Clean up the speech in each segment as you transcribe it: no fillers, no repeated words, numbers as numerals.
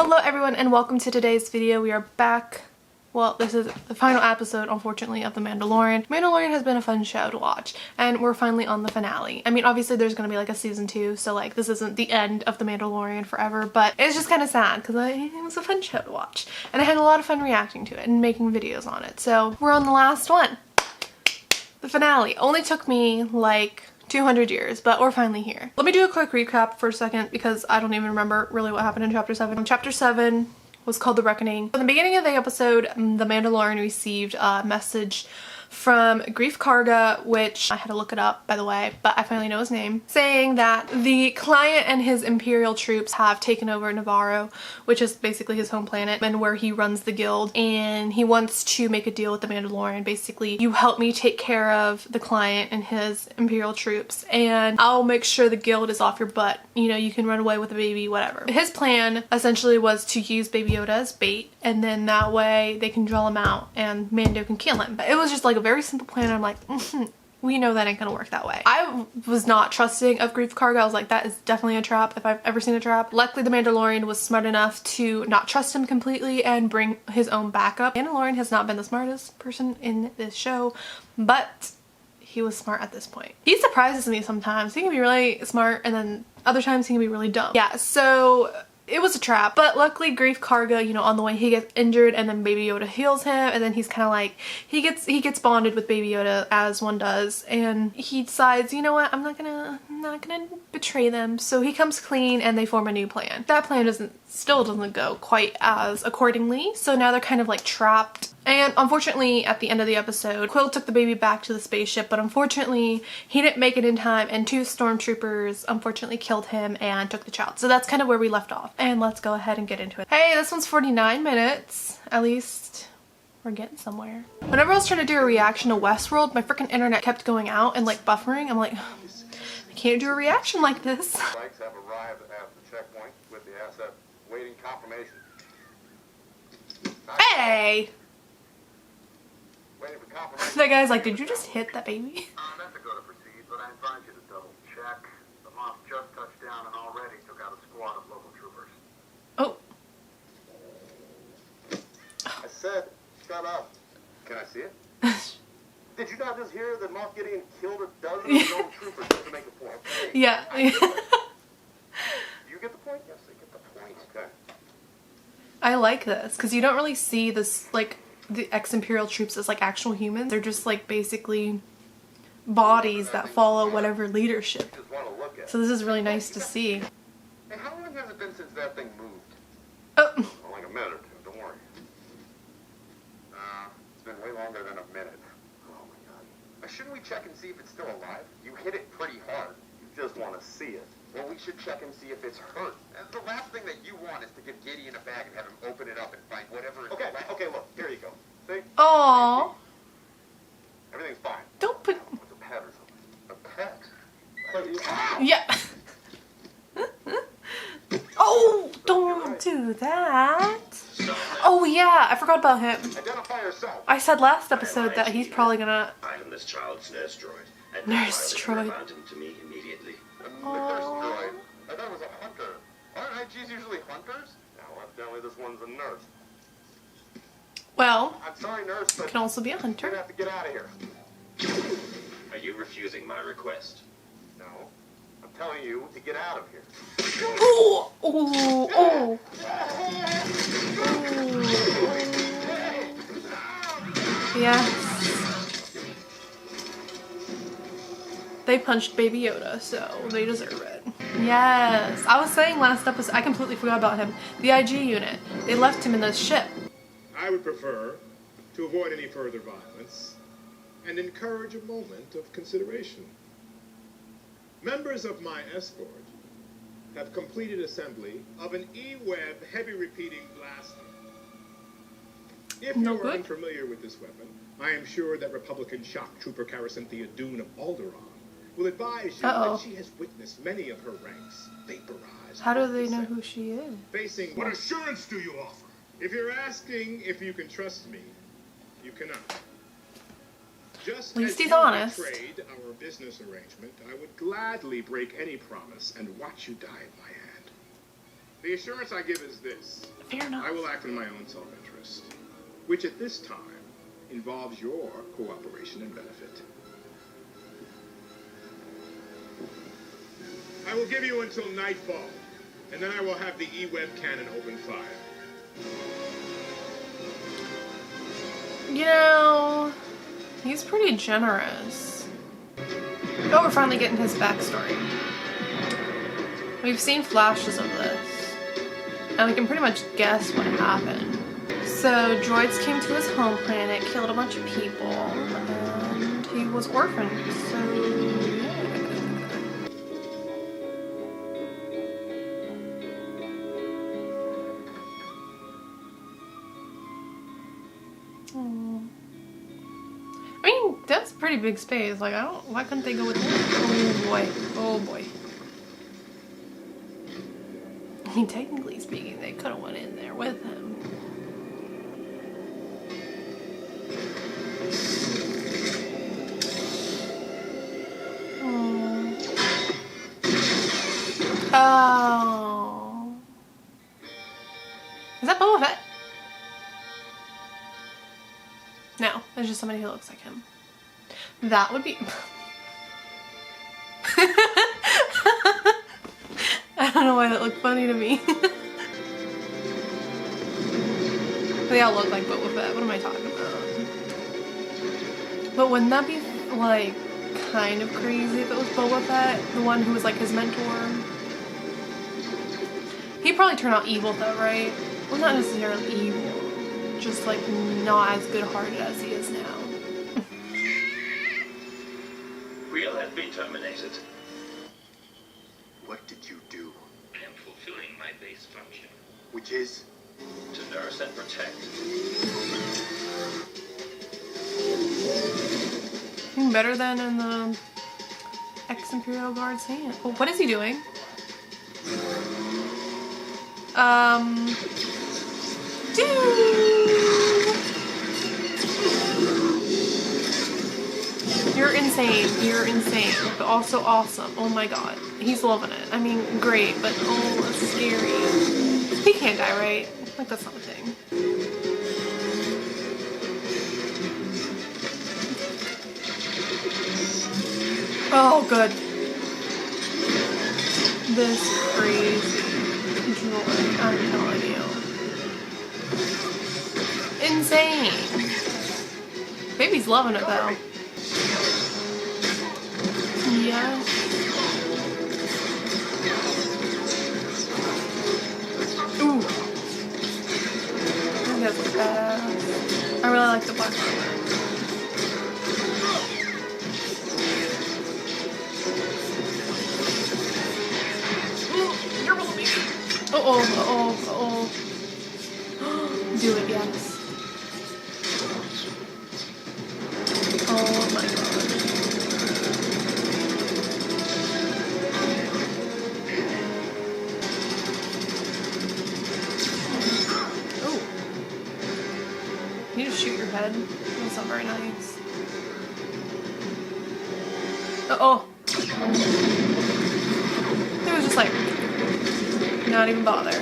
Hello everyone and welcome to today's video. We are back. Well, this is the final episode, unfortunately, of The Mandalorian. Mandalorian has been a fun show to watch, and we're finally on the finale. I mean, obviously there's gonna be like a season 2, so like this isn't the end of The Mandalorian forever, but it's just kind of sad because it was a fun show to watch, and I had a lot of fun reacting to it and making videos on it. So we're on the last one. The finale only took me like 200 years, but we're finally here. Let me do a quick recap for a second because I don't even remember really what happened in chapter 7. Chapter 7 was called The Reckoning. In the beginning of the episode, the Mandalorian received a message from Grief Karga, which I had to look it up, by the way, but I finally know his name, saying that the client and his Imperial troops have taken over Navarro, which is basically his home planet and where he runs the guild, and he wants to make a deal with the Mandalorian. Basically, you help me take care of the client and his Imperial troops, and I'll make sure the guild is off your butt. You know, you can run away with the baby, whatever. His plan essentially was to use Baby Yoda as bait, and then that way they can draw him out and Mando can kill him. It was just like a very simple plan. I'm like, we know that ain't gonna work that way. I was not trusting of Grief Karga. I was like, that is definitely a trap if I've ever seen a trap. Luckily, the Mandalorian was smart enough to not trust him completely and bring his own backup. Mandalorian has not been the smartest person in this show, but he was smart at this point. He surprises me sometimes. He can be really smart and then other times he can be really dumb. Yeah, so it was a trap, but luckily Grief Karga, you know, on the way he gets injured and then Baby Yoda heals him, and then he's kind of like, he gets bonded with Baby Yoda as one does, and he decides, you know what, I'm not gonna betray them. So he comes clean and they form a new plan. That plan still doesn't go quite as accordingly, so now they're kind of like trapped. And unfortunately, at the end of the episode, Quill took the baby back to the spaceship, but unfortunately he didn't make it in time, and 2 stormtroopers unfortunately killed him and took the child. So that's kind of where we left off. And let's go ahead and get into it. Hey, this one's 49 minutes. At least we're getting somewhere. Whenever I was trying to do a reaction to Westworld, my freaking internet kept going out and like buffering. I'm like, I can't do a reaction like this. Bikes have arrived at the checkpoint with the asset waiting confirmation. Hey! Waiting for confirmation. That guy's like, did you just hit that baby? I'm meant to go to proceed, but I advise you to double check. The moth just touched down and already took out a squad of local troopers. Oh. I said, shut up. Can I see it? Did you not just hear that Moff Gideon killed a dozen of his own troopers just to make a point? Yeah. Do you get the point? Yes, I get the point. Okay. I like this because you don't really see this, like, the ex-Imperial troops as like actual humans. They're just like basically bodies that follow whatever leadership. So this is really nice to see. Hey, how long has it been since that thing moved? Oh. Well, like a minute or 2, don't worry. It's been way longer than a minute. Oh my god. Shouldn't we check and see if it's still alive? You hit it pretty hard. You just want to see it. Well, we should check and see if it's hurt. And the last thing that you want is to give Gideon a bag and have him open it up and find whatever is okay, look, here you go. See? Aww. Everything's fine. Don't put... It's a pet or something. A pet? Yeah. Oh, don't do that. Oh yeah, I forgot about him. Identify yourself. I said last episode that he's probably gonna... I am this child's nurse droid. Nurse droid. Found him to me immediately. A nurse droid? I thought it was a hunter. Aren't IGs usually hunters? Now, evidently this one's a nurse. Well, I'm sorry, nurse, but can also be a you're hunter. gonna have to get out of here. Are you refusing my request? No. I'm telling you to get out of here. Oh, oh, oh. Yes. They punched Baby Yoda, so they deserve it. Yes. I was saying last episode, I completely forgot about him. The IG unit. They left him in the ship. I would prefer to avoid any further violence and encourage a moment of consideration. Members of my escort have completed assembly of an E-Web heavy repeating blaster. If No you are good. unfamiliar with this weapon, I am sure that Republican shock trooper Caracinthia Dune of Alderaan will advise you that she has witnessed many of her ranks vaporized. How do they know who she is? Facing what assurance do you offer? If you're asking if you can trust me, you cannot. Just At least as he's you honest. betrayed our business arrangement, I would gladly break any promise and watch you die at my hand. The assurance I give is this. Fair enough. I will act in my own self-interest, which at this time involves your cooperation and benefit. I will give you until nightfall, and then I will have the E-web cannon open fire. You know, he's pretty generous. Oh, we're finally getting his backstory. We've seen flashes of this, and we can pretty much guess what happened. So, droids came to his home planet, killed a bunch of people, and he was orphaned, so yeah. I mean, that's a pretty big space. Like, why couldn't they go with him? Oh boy. Oh boy. I mean, technically speaking, they could have went in there with him. Oh. Is that Boba Fett? No, there's just somebody who looks like him. That would be... I don't know why that looked funny to me. They all look like Boba Fett. What am I talking about? But wouldn't that be, like, kind of crazy if it was Boba Fett? The one who was, like, his mentor? He'd probably turn out evil, though, right? Well, not necessarily evil. Just, like, not as good-hearted as he is now. We'll have been terminated. What did you do? I am fulfilling my base function. Which is? To nurse and protect. Better than in the ex-Imperial Guard's hand. Oh, what is he doing? You're insane. You're insane. But also awesome. Oh my god. He's loving it. I mean, great, but oh, that's scary. He can't die, right? Like, that's not a thing. Oh, good. This crazy droid, I'm telling you. Insane. Baby's loving it, though. Yes. Ooh. I think that's badass. I really like the black armor. Uh-oh, uh-oh, uh-oh. Do it, yes. Oh my god. Oh. You just shoot your head. That's not very nice. Uh-oh. It was just like... not even bothered.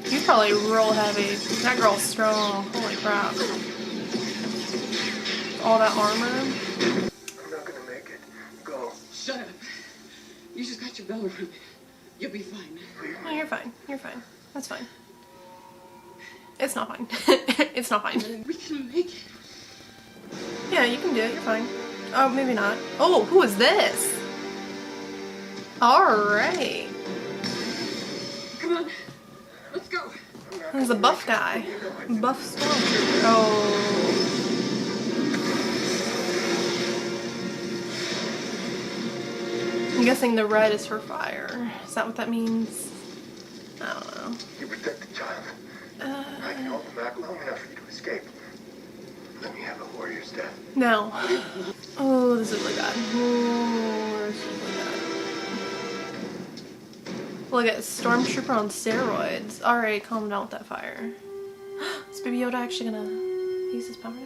He's probably real heavy. That girl's strong. Holy crap. All that armor. I'm not gonna make it. Go. Shut up. You just got your bell rung. You'll be fine. Oh, you're fine. You're fine. That's fine. It's not fine. It's not fine. We can make it. Yeah, you can do it. You're fine. Oh, maybe not. Oh, who is this? Alright. Come on. Let's go. There's a buff guy. Buff stormtrooper. Oh. I'm guessing the red is for fire. Is that what that means? I don't know. You protect the child. I can hold them back long enough for you to escape. Let me have a warrior's death. No. Oh, this is really bad. Oh, this is really bad. Look at Stormtrooper on steroids. Alright, calm down with that fire. Is Baby Yoda actually gonna use his power now?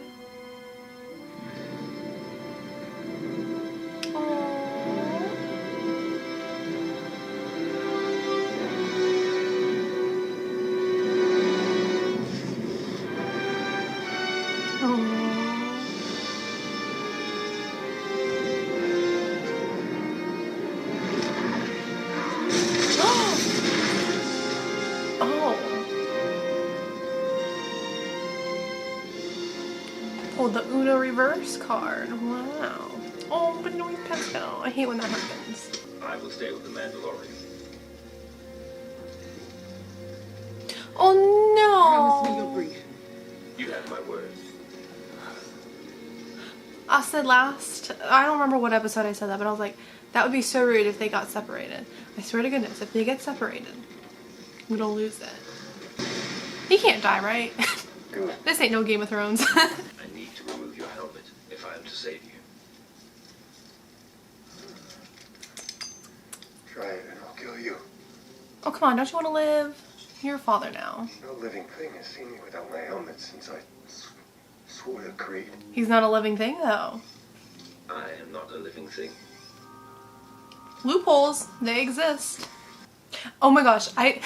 Oh, the Uno reverse card. Wow. Oh, but no, Pascal. I hate when that happens. I will stay with the Mandalorian. Oh Promise me you'll no! bring him. You have my word. I said last, I don't remember what episode I said that, but I was like, that would be so rude if they got separated. I swear to goodness, if they get separated, we don't lose it. He can't die, right? This ain't no Game of Thrones. I need to remove your helmet if I am to save you. Try it and I'll kill you. Oh, come on, don't you want to live? You're a father now. No living thing has seen me without my helmet since I swore the creed. He's not a living thing, though. I am not a living thing. Loopholes, they exist. Oh my gosh, I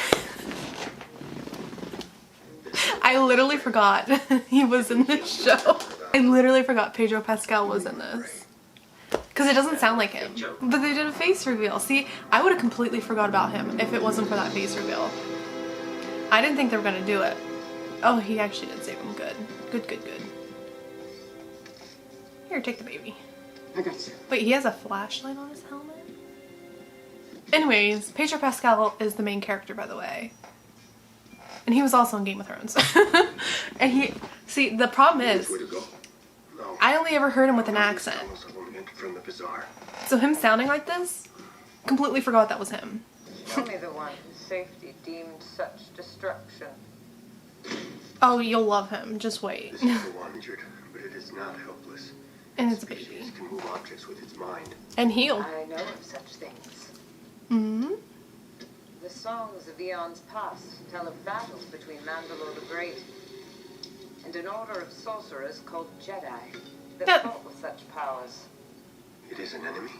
literally forgot he was in this show. I literally forgot Pedro Pascal was in this. Because it doesn't sound like him. But they did a face reveal. See, I would have completely forgot about him if it wasn't for that face reveal. I didn't think they were going to do it. Oh, he actually did save him. Good. Good, good, good. Here, take the baby. I got you. Wait, he has a flashlight on his helmet? Anyways, Pedro Pascal is the main character, by the way. And he was also in Game of Thrones. And he... See, the problem is... Way to go. No. I only ever heard him with an accent. From the bazaar. So him sounding like this, completely forgot that was him. Tell me the one whose safety deemed such destruction. Oh, you'll love him. Just wait. This is the one injured, but it is not helpless. And it's a baby. Species can move objects with its mind. And heal. I know of such things. Mm-hmm. The songs of eons past tell of battles between Mandalore the Great and an order of sorcerers called Jedi that Yep. fought with such powers. It is an enemy.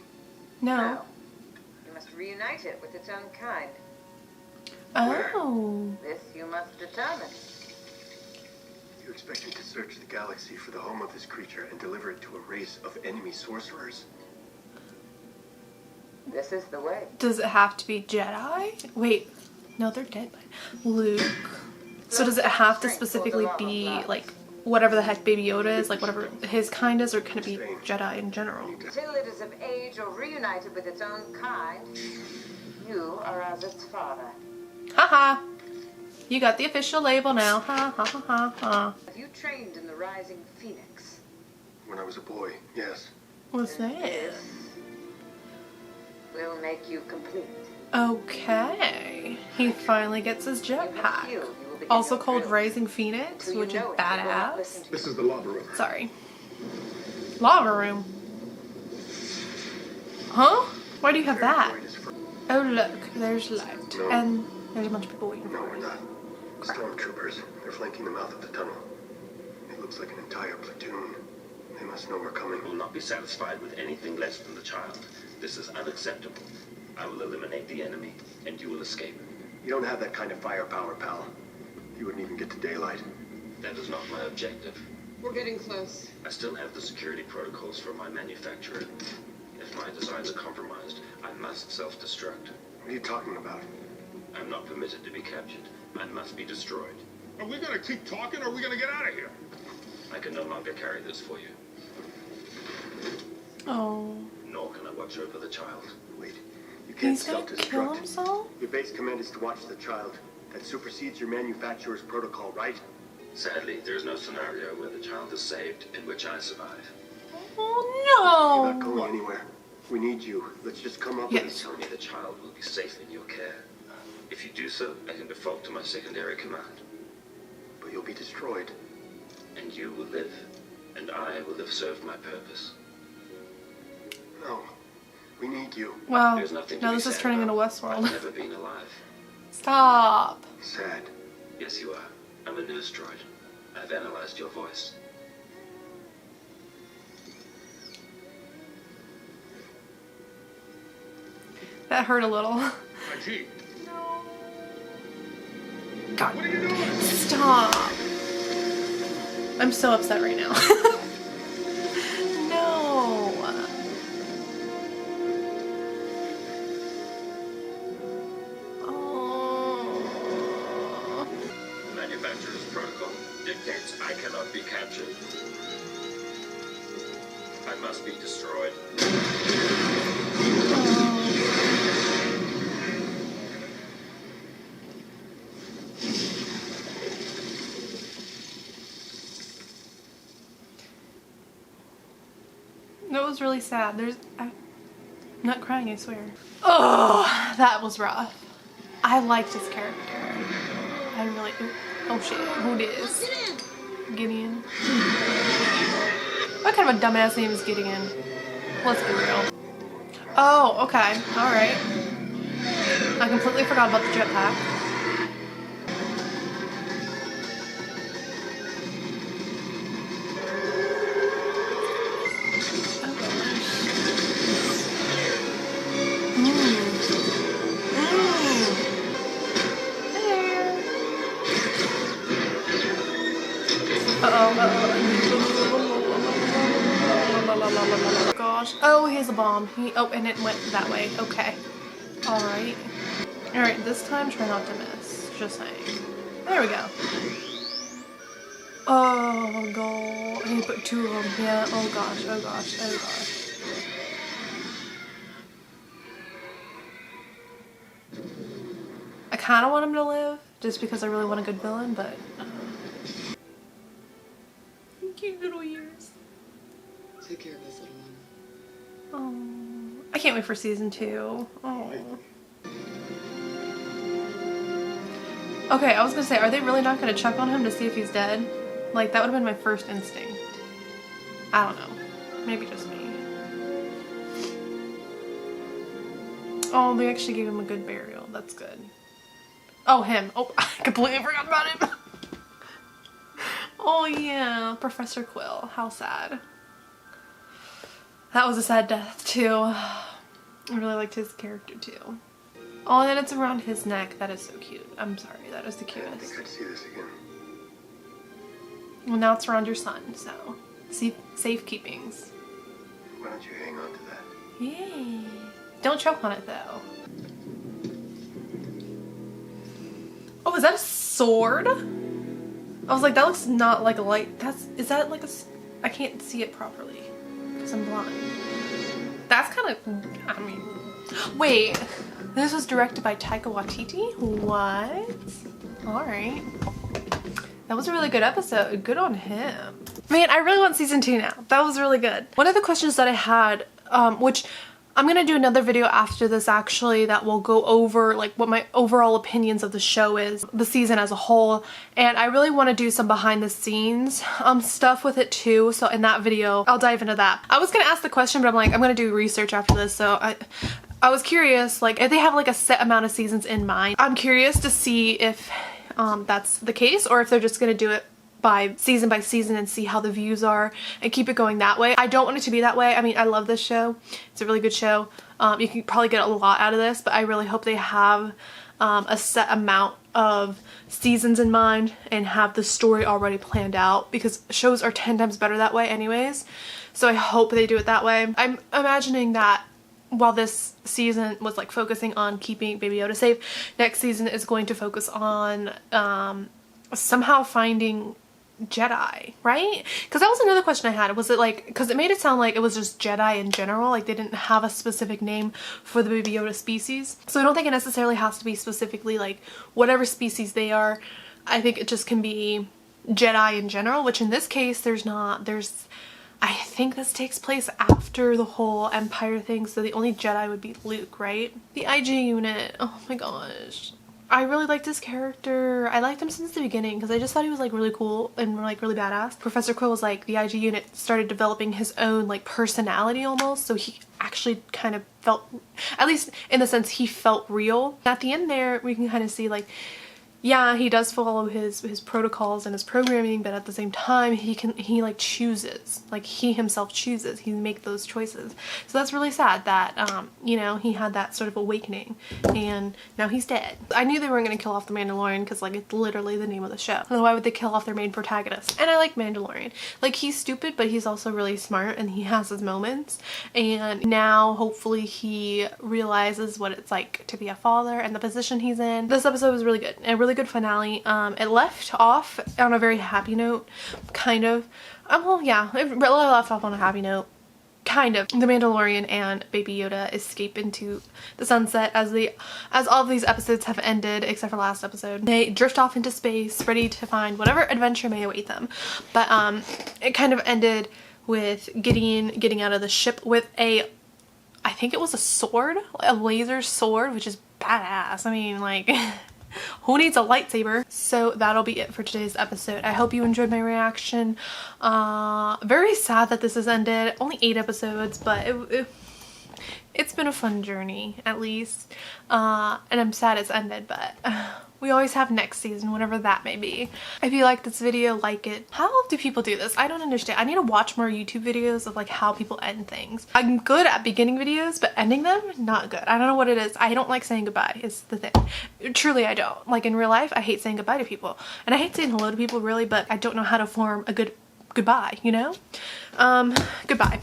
No. Now, you must reunite it with its own kind. Oh. This you must determine. You expect me to search the galaxy for the home of this creature and deliver it to a race of enemy sorcerers? This is the way. Does it have to be Jedi? Wait. No, they're dead. Luke. So does it have to specifically be, like, whatever the heck Baby Yoda is? Like, whatever his kind is? Or can it be Jedi in general? Till it is of age or reunited with its own kind, you are as its father. Haha. You got the official label now. Ha ha ha ha ha. Have you trained in the Rising Phoenix? When I was a boy, yes. What's that? This will make you complete. Okay. He finally gets his You have jetpack. healed, you will begin Also your called drill. Rising Phoenix, Till you which is know it, you will not badass. listen to This is the lava room. Sorry. Lava room. Huh? Why do you have that? Void is for- Oh look, there's light. No. And there's a bunch of people waiting No, for we're us. not. Stormtroopers. They're flanking the mouth of the tunnel. It looks like an entire platoon. They must know we're coming. I will not be satisfied with anything less than the child. This is unacceptable. I will eliminate the enemy, and you will escape. You don't have that kind of firepower, pal. You wouldn't even get to daylight. That is not my objective. We're getting close. I still have the security protocols for my manufacturer. If my designs are compromised, I must self-destruct. What are you talking about? I'm not permitted to be captured. I must be destroyed. Are we gonna keep talking or are we gonna get out of here? I can no longer carry this for you, Oh. nor can I watch over the child. Wait. You can't He's gonna kill self-destruct. himself? Your base command is to watch the child. That supersedes your manufacturer's protocol, right? Sadly, there is no scenario where the child is saved in which I survive. Oh You're not going no! anywhere. We need you. Let's just come up Yes. with Tell me the child will be safe in your care. If you do so, I can default to my secondary command. but you'll be destroyed. And you will live, and I will have served my purpose. No. We need you. Wow. There's nothing to Now be this is sad turning into about. I've Westworld. never been alive. Stop. Sad. Yes, you are. I'm a nurse droid. I've analyzed your voice. That hurt a little. Ajit, God. what are you doing? Stop. I'm so upset right now. No. Oh. Manufacturer's protocol dictates I cannot be captured. must be destroyed. That was really sad. I'm not crying, I swear. Oh, that was rough. I liked his character. I really, oh shit, who this? Gideon. What kind of a dumbass name is Gideon? Let's be real. Oh, okay, alright. I completely forgot about the jetpack. Gosh. Oh, here's a bomb. Oh, and it went that way. Okay. Alright. Alright, this time try not to miss. Just saying. There we go. Oh, God. He put two of them. Yeah. Oh, gosh. Oh, gosh. Oh, gosh. I kind of want him to live, just because I really want a good villain, but... Cute little ears. Take care of this little one. Oh, I can't wait for season 2. Oh. Okay, I was gonna say, are they really not gonna check on him to see if he's dead? Like, that would have been my first instinct. I don't know. Maybe just me. Oh, they actually gave him a good burial. That's good. Oh, him. Oh, I completely forgot about him. Oh yeah, Professor Quill. How sad. That was a sad death too. I really liked his character too. Oh, and then it's around his neck. That is so cute. I'm sorry, that is the I think cutest. I'd see this again. Well, now it's around your son, so safekeepings. Why don't you hang on to that? Yay. Don't choke on it though. Oh, is that a sword? I was like, that looks not like a light. Is that like a, I can't see it properly because I'm blind. That's kind of, I mean, wait, this was directed by Taika Waititi? What? Alright. That was a really good episode. Good on him. Man, I really want season 2 now. That was really good. One of the questions that I had, which I'm gonna do another video after this actually that will go over like what my overall opinions of the show is, the season as a whole, and I really want to do some behind the scenes stuff with it too, so in that video I'll dive into that. I was gonna ask the question, but I'm like, I'm gonna do research after this, so I was curious, like, if they have like a set amount of seasons in mind. I'm curious to see if that's the case, or if they're just gonna do it by season and see how the views are and keep it going that way. I don't want it to be that way. I mean, I love this show. It's a really good show. You can probably get a lot out of this, but I really hope they have a set amount of seasons in mind and have the story already planned out, because shows are 10 times better that way anyways. So I hope they do it that way. I'm imagining that while this season was like focusing on keeping Baby Yoda safe, next season is going to focus on somehow finding Jedi, right? Because that was another question I had. Was it like, because it made it sound like it was just Jedi in general, like they didn't have a specific name for the Baby Yoda species. So I don't think it necessarily has to be specifically like whatever species they are. I think it just can be Jedi in general, which in this case there's not. I think this takes place after the whole Empire thing, so the only Jedi would be Luke, right? The IG unit, oh my gosh. I really liked his character. I liked him since the beginning because I just thought he was like really cool and like really badass. Professor Quill was like, the IG unit started developing his own like personality almost, so he actually kind of felt, at least in the sense he felt real. At the end there we can kind of see like, yeah, he does follow his protocols and his programming, but at the same time he like chooses, like he himself chooses, he make those choices. So that's really sad that you know, he had that sort of awakening and now he's dead. I knew they weren't going to kill off the Mandalorian because like it's literally the name of the show. Otherwise, why would they kill off their main protagonist? And I like Mandalorian. Like, he's stupid, but he's also really smart and he has his moments, and now hopefully he realizes what it's like to be a father and the position he's in. This episode was really good. A really good finale. It left off on a very happy note, kind of. Well, yeah, it really left off on a happy note, kind of, the Mandalorian and Baby Yoda escape into the sunset as all of these episodes have ended except for last episode. They drift off into space, ready to find whatever adventure may await them. But it kind of ended with Gideon getting out of the ship with I think it was a sword, a laser sword, which is badass. I mean, like, who needs a lightsaber? So that'll be it for today's episode. I hope you enjoyed my reaction. Very sad that this has ended. Only 8 episodes, but it's been a fun journey, at least. And I'm sad it's ended, but we always have next season, whatever that may be. If you like this video, like it. How do people do this? I don't understand. I need to watch more YouTube videos of like how people end things. I'm good at beginning videos, but ending them, not good. I don't know what it is. I don't like saying goodbye is the thing. Truly, I don't. Like in real life, I hate saying goodbye to people. And I hate saying hello to people really, but I don't know how to form a good goodbye, you know? Goodbye.